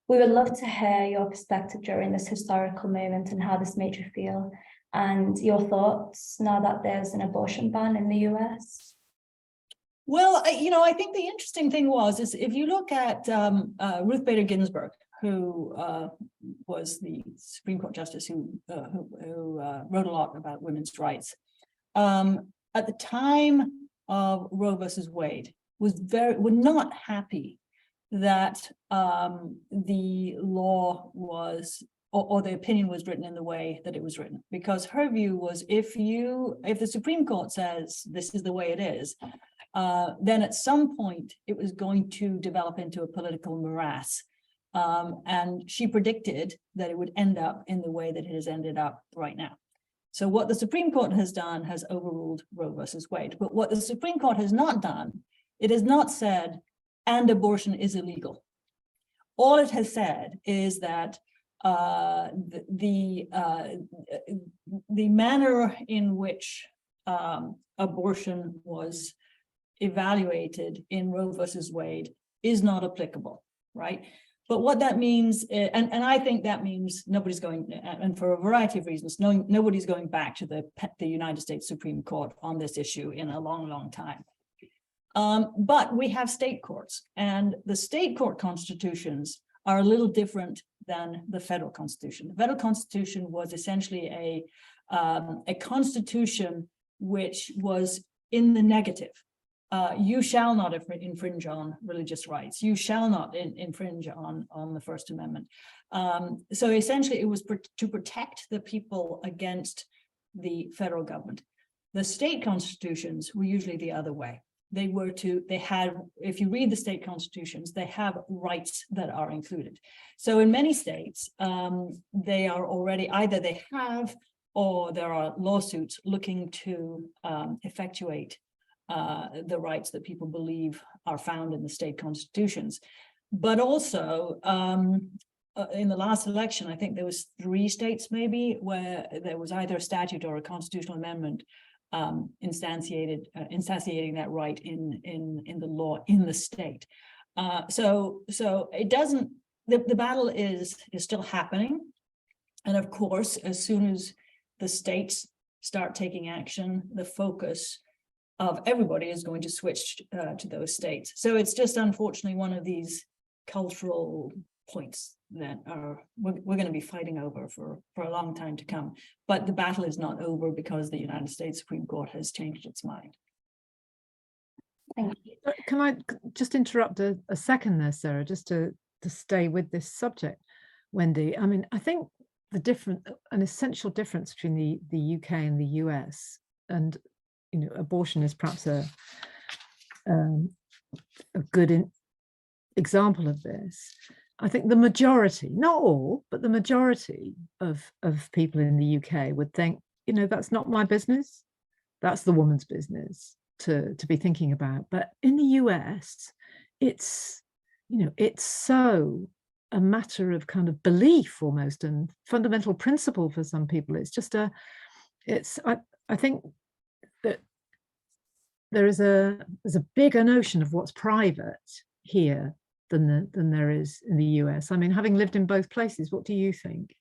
we would love to hear your perspective during this historical moment and how this made you feel, and your thoughts now that there's an abortion ban in the US. Well, I think the interesting thing is if you look at Ruth Bader Ginsburg, who was the Supreme Court justice who wrote a lot about women's rights, at the time of Roe versus Wade, was not happy that the law was, or the opinion was written in the way that it was written, because her view was if the Supreme Court says this is the way it is, then at some point it was going to develop into a political morass. And she predicted that it would end up in the way that it has ended up right now. So what the Supreme Court has done has overruled Roe versus Wade. But what the Supreme Court has not done, it has not said, and abortion is illegal. All it has said is that the manner in which abortion was evaluated in Roe versus Wade is not applicable, right? But what that means, and I think that means nobody's going, and for a variety of reasons, nobody's going back to the United States Supreme Court on this issue in a long time. But we have state courts, and the state court constitutions are a little different than the federal constitution. The federal constitution was essentially a constitution which was in the negative. You shall not infringe on religious rights. You shall not infringe on the First Amendment. So essentially, it was to protect the people against the federal government. The state constitutions were usually the other way. If you read the state constitutions, they have rights that are included. So in many states, they are already, either they have, or there are lawsuits looking to effectuate the rights that people believe are found in the state constitutions. But also, in the last election, I think there was 3 states maybe where there was either a statute or a constitutional amendment instantiating that right in the law in the state. So it doesn't. The battle is still happening, and of course, as soon as the states start taking action, the focus of everybody is going to switch to those states. So it's just unfortunately one of these cultural points that we're going to be fighting over for a long time to come. But the battle is not over because the United States Supreme Court has changed its mind. Thank you. Can I just interrupt a second there, Sarah, just to stay with this subject, Wendy? I mean, I think an essential difference between the UK and the US, and abortion is perhaps a good example of this. I think the majority, not all, but the majority of people in the UK would think, that's not my business. That's the woman's business to be thinking about. But in the US, it's so a matter of kind of belief almost, and fundamental principle for some people. It's just I think that there's a bigger notion of what's private here than there is in the US. I mean, having lived in both places, what do you think?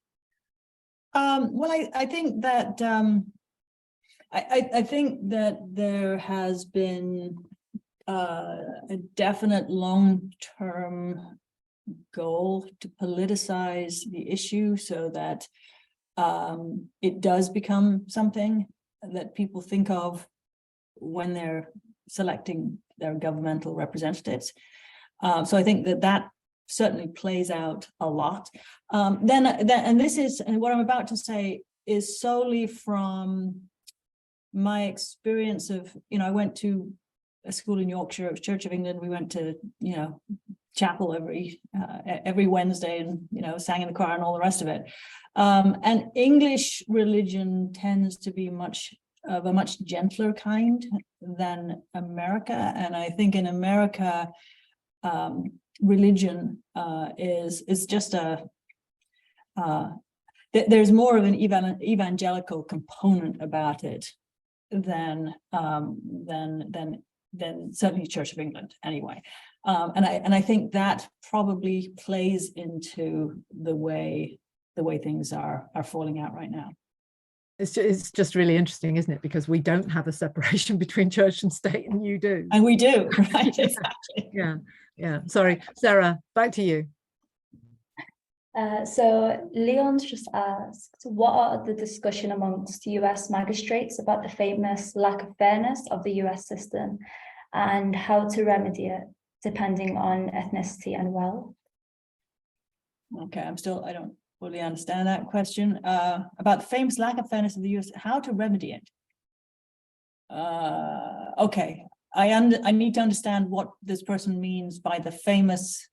Well, I think that I think that there has been a definite long-term goal to politicize the issue so that it does become something that people think of when they're selecting their governmental representatives. So I think that certainly plays out a lot. And this is, and what I'm about to say is solely from my experience of, I went to a school in Yorkshire, Church of England. We went to, chapel every Wednesday, and sang in the choir and all the rest of it. And English religion tends to be of a much gentler kind than America. And I think in America, religion is just there's more of an evangelical component about it than certainly Church of England anyway. And I think that probably plays into the way things are falling out right now. It's just really interesting, isn't it? Because we don't have a separation between church and state, and you do. And we do, right? Exactly. Yeah. Sorry, Sarah, back to you. So Leon's just asked, what are the discussion amongst US magistrates about the famous lack of fairness of the US system and how to remedy it depending on ethnicity and wealth? Okay, I don't fully understand that question. About the famous lack of fairness of the US, how to remedy it. Okay, I need to understand what this person means by the famous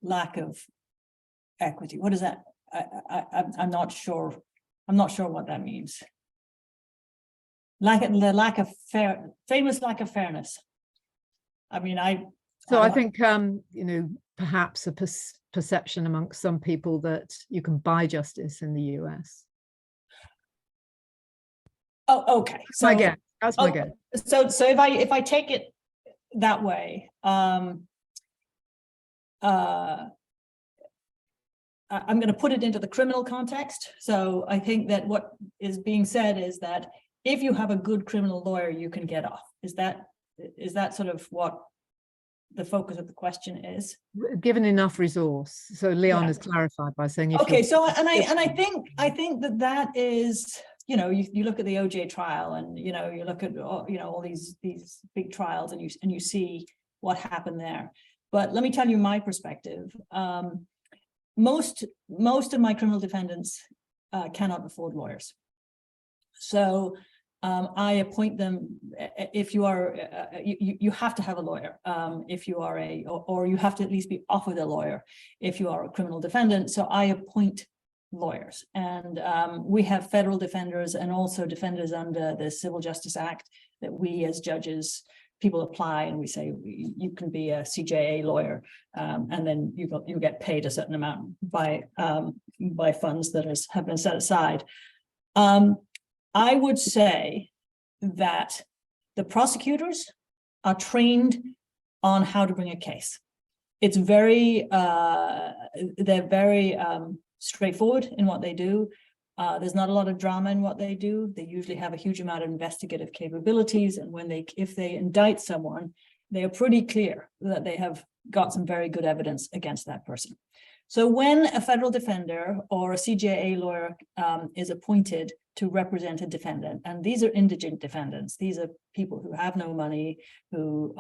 lack of equity. What is that? I'm not sure. I'm not sure what that means. Famous lack of fairness. I mean, I think perhaps a perception amongst some people that you can buy justice in the US. Oh, okay. So that's my guess. So if I take it that way, I'm going to put it into the criminal context. So I think that what is being said is that if you have a good criminal lawyer, you can get off. Is that sort of what the focus of the question is? Given enough resource. So Leon has clarified by saying, okay. So I think that is, you look at the OJ trial, and you look at all these big trials, and you see what happened there. But let me tell you my perspective. Most of my criminal defendants cannot afford lawyers, so I appoint them. If you are, you have to have a lawyer. If you are or you have to at least be offered a lawyer if you are a criminal defendant. So I appoint lawyers, and we have federal defenders and also defenders under the Civil Justice Act that we as judges, people apply, and we say you can be a CJA lawyer, and then you get paid a certain amount by funds that have been set aside. I would say that the prosecutors are trained on how to bring a case. It's they're very straightforward in what they do. There's not a lot of drama in what they do. They usually have a huge amount of investigative capabilities, and if they indict someone, they are pretty clear that they have got some very good evidence against that person. So when a federal defender or a CJA lawyer is appointed to represent a defendant, and these are indigent defendants, these are people who have no money, who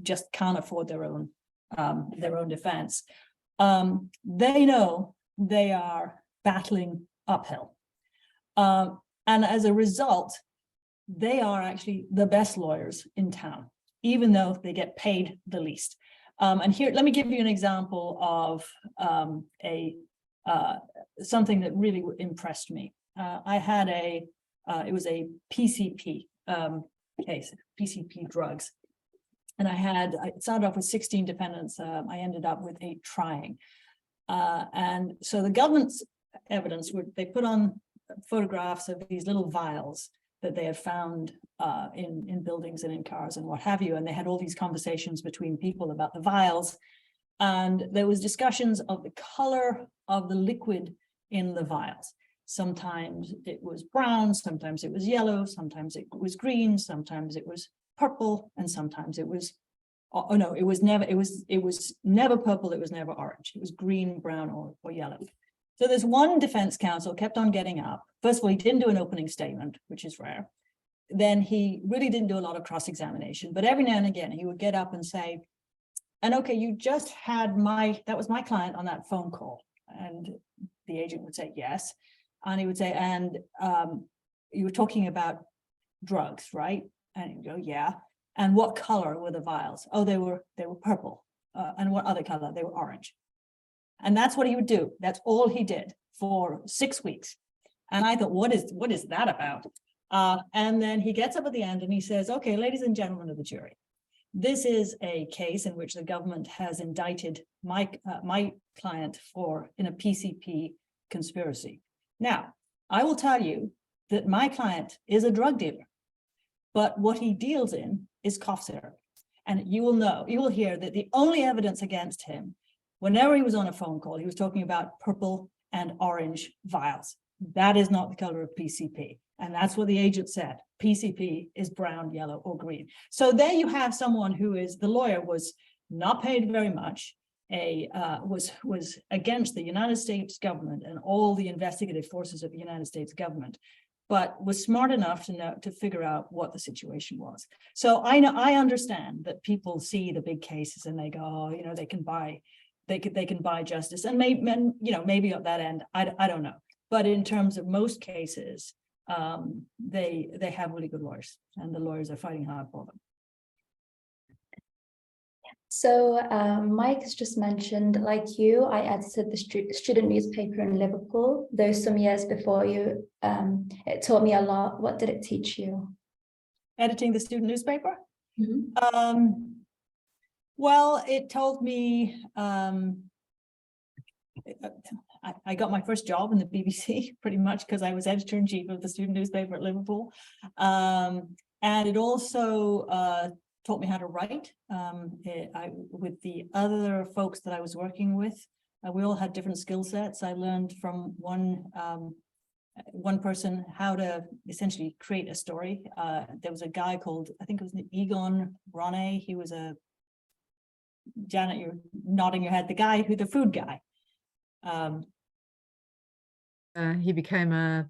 just can't afford their own defense, they know they are battling uphill, and as a result, they are actually the best lawyers in town, even though they get paid the least. And here, let me give you an example of something that really impressed me. I had it was a PCP case, PCP drugs. And I started off with 16 defendants. I ended up with 8 trying. And so the government's evidence, they put on photographs of these little vials that they had found in buildings and in cars and what have you. And they had all these conversations between people about the vials. And there was discussions of the color of the liquid in the vials. Sometimes it was brown, sometimes it was yellow, sometimes it was green, sometimes it was purple, and sometimes it was, oh no, it was never purple, it was never orange. It was green, brown, or yellow. So this one defense counsel kept on getting up. First of all, he didn't do an opening statement, which is rare. Then he really didn't do a lot of cross-examination, but every now and again he would get up and say, and okay, you just had that was my client on that phone call. And the agent would say, yes. And he would say, and you were talking about drugs, right? And he'd go, yeah. And what color were the vials? Oh, they were purple. And what other color? They were orange. And that's what he would do. That's all he did for 6 weeks. And I thought, what is that about? And then he gets up at the end and he says, okay, ladies and gentlemen of the jury, this is a case in which the government has indicted my client in a PCP conspiracy. Now, I will tell you that my client is a drug dealer, but what he deals in is cough syrup. And you will hear that the only evidence against him, whenever he was on a phone call, he was talking about purple and orange vials. That is not the color of PCP. And that's what the agent said. PCP is brown, yellow, or green. So there you have someone the lawyer was not paid very much, was against the United States government and all the investigative forces of the United States government, but was smart enough to figure out what the situation was. So I understand that people see the big cases and they go, oh, they can buy justice, and maybe at that end, I don't know. But in terms of most cases, they have really good lawyers, and the lawyers are fighting hard for them. So Mike has just mentioned, like you, I edited the student newspaper in Liverpool. Those some years before you, it taught me a lot. What did it teach you? Editing the student newspaper? Mm-hmm. Well, it told me, I got my first job in the BBC pretty much because I was editor-in-chief of the student newspaper at Liverpool. And it also taught me how to write. With the other folks that I was working with, we all had different skill sets. I learned from one person how to essentially create a story. There was a guy called, I think it was Egon Ronay. He was Janet, you're nodding your head, the food guy. He became a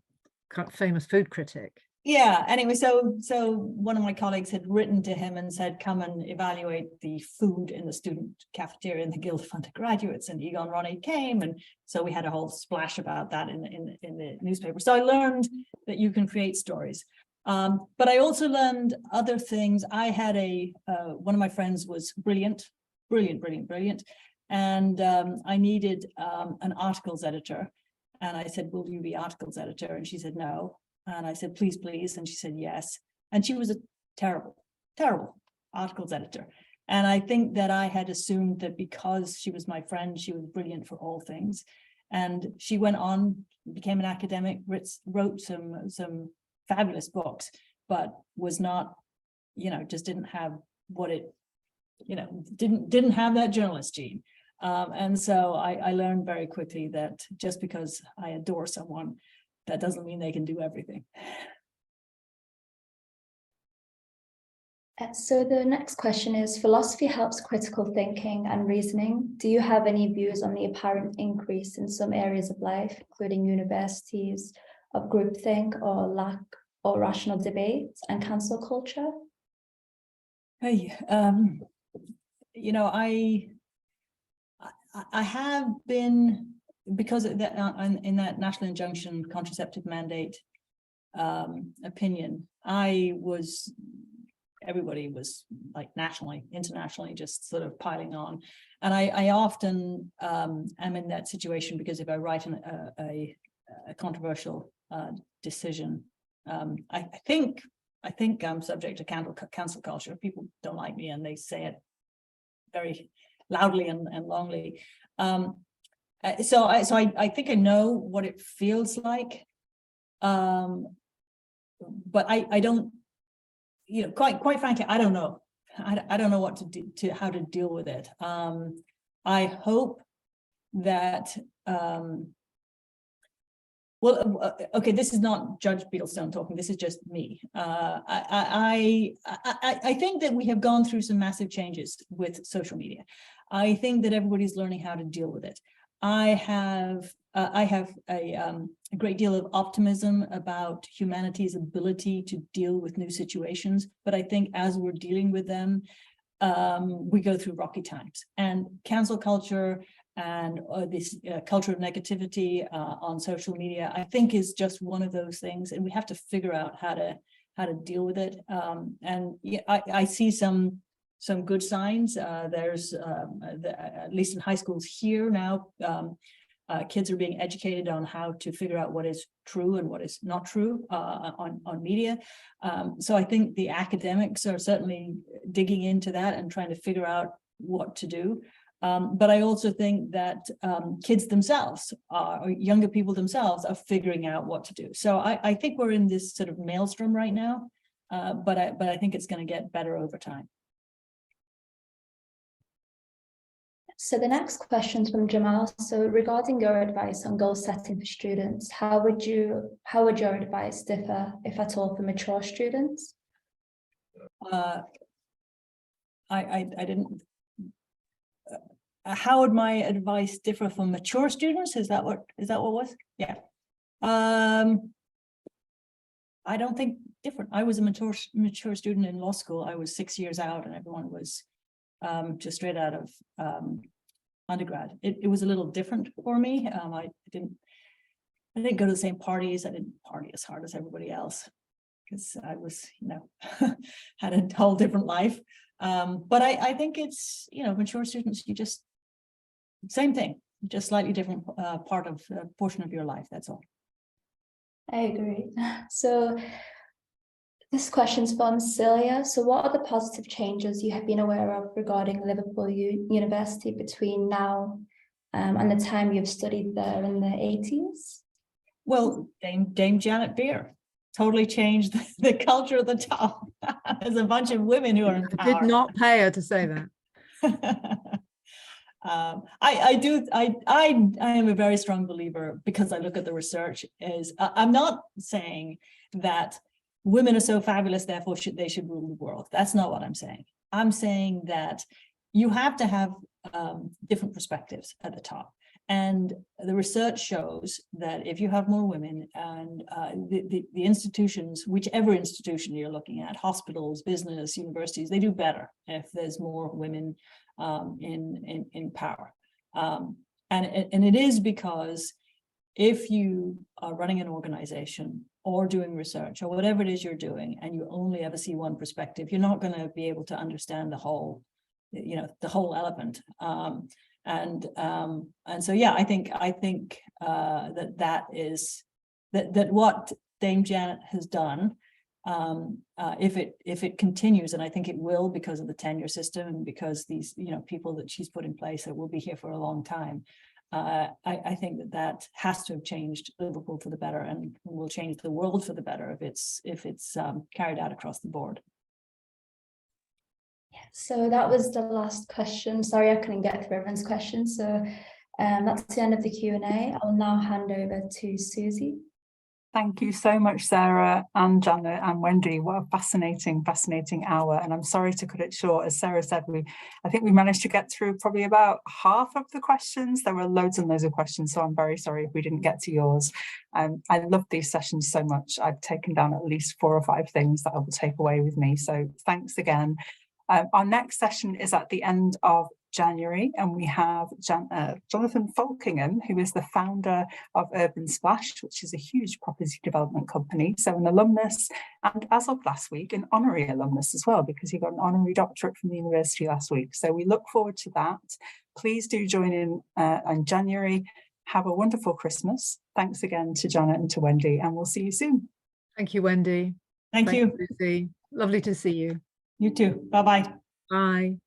famous food critic. Yeah, anyway, so one of my colleagues had written to him and said, come and evaluate the food in the student cafeteria in the Guild of Undergraduates, and Egon Ronay came, and so we had a whole splash about that in the newspaper. So I learned that you can create stories. But I also learned other things. I had one of my friends was brilliant, and I needed an articles editor. And I said, will you be articles editor? And she said, no. And I said, please. And she said, yes. And she was a terrible articles editor. And I think that I had assumed that because she was my friend, she was brilliant for all things. And she went on, became an academic, wrote some fabulous books, but was not, just didn't have what it, didn't have that journalist gene. And so I learned very quickly that just because I adore someone, that doesn't mean they can do everything. So the next question is, philosophy helps critical thinking and reasoning. Do you have any views on the apparent increase in some areas of life, including universities, of groupthink or lack or rational debates and cancel culture? Hey, you know, I have been, because of that, in that national injunction contraceptive mandate opinion, everybody was like nationally, internationally, just sort of piling on. And I often am in that situation because if I write a controversial decision, I think I'm subject to cancel culture. People don't like me and they say it very loudly and longly. So I think I know what it feels like, but I don't, you know, quite frankly, I don't know. I don't know what to do, how to deal with it. I hope that well, okay, this is not Judge Beetlestone talking. This is just me. I think that we have gone through some massive changes with social media. I think that everybody's learning how to deal with it. I have a great deal of optimism about humanity's ability to deal with new situations, but I think as we're dealing with them, we go through rocky times. And cancel culture and this culture of negativity on social media, I think, is just one of those things, and we have to figure out how to deal with it. And yeah, I see some good signs. There's at least in high schools here now, kids are being educated on how to figure out what is true and what is not true on media. So I think the academics are certainly digging into that and trying to figure out what to do. But I also think that kids themselves, or younger people themselves, are figuring out what to do. So I think we're in this sort of maelstrom right now, but I think it's going to get better over time. So the next question is from Jamal. So regarding your advice on goal setting for students, how would your advice differ, if at all, for mature students? I didn't. How would my advice differ from mature students? Is that what was? Yeah. I don't think different. I was a mature student in law school. I was 6 years out, and everyone was just straight out of undergrad. It was a little different for me. I didn't go to the same parties. I didn't party as hard as everybody else because I was, you know, had a whole different life. But I think it's, you know, mature students, you just, same thing, just slightly different portion of your life. That's all. I agree. So this question's from Celia. So what are the positive changes you have been aware of regarding Liverpool University between now and the time you've studied there in the 80s? Well, Dame Janet Beer totally changed the culture at the top. There's a bunch of women who are in power. I did not pay her to say that. I am a very strong believer, because I look at the research, is I'm not saying that women are so fabulous, therefore they should rule the world. That's not what I'm saying. I'm saying that you have to have different perspectives at the top. And the research shows that if you have more women, and the institutions, whichever institution you're looking at, hospitals, business, universities, they do better if there's more women in power. And it is because if you are running an organization or doing research or whatever it is you're doing, and you only ever see one perspective, you're not going to be able to understand the whole, you know, the whole elephant. And so, yeah, I think that what Dame Janet has done, if it continues, and I think it will, because of the tenure system and because these, you know, people that she's put in place that will be here for a long time, I think that has to have changed Liverpool for the better, and will change the world for the better if it's carried out across the board. So that was the last question. Sorry, I couldn't get through everyone's questions. So that's the end of the Q&A. I'll now hand over to Susie. Thank you so much, Sarah and Janet and Wendy. What a fascinating hour. And I'm sorry to cut it short. As Sarah said, I think we managed to get through probably about half of the questions. There were loads and loads of questions, so I'm very sorry if we didn't get to yours. I love these sessions so much. I've taken down at least 4 or 5 things that I will take away with me. So thanks again. Our next session is at the end of January, and we have Jonathan Falkingham, who is the founder of Urban Splash, which is a huge property development company. So an alumnus, and as of last week, an honorary alumnus as well, because he got an honorary doctorate from the university last week. So we look forward to that. Please do join in January. Have a wonderful Christmas. Thanks again to Janet and to Wendy, and we'll see you soon. Thank you, Wendy. Thank you. Susie. Lovely to see you. You too. Bye-bye. Bye.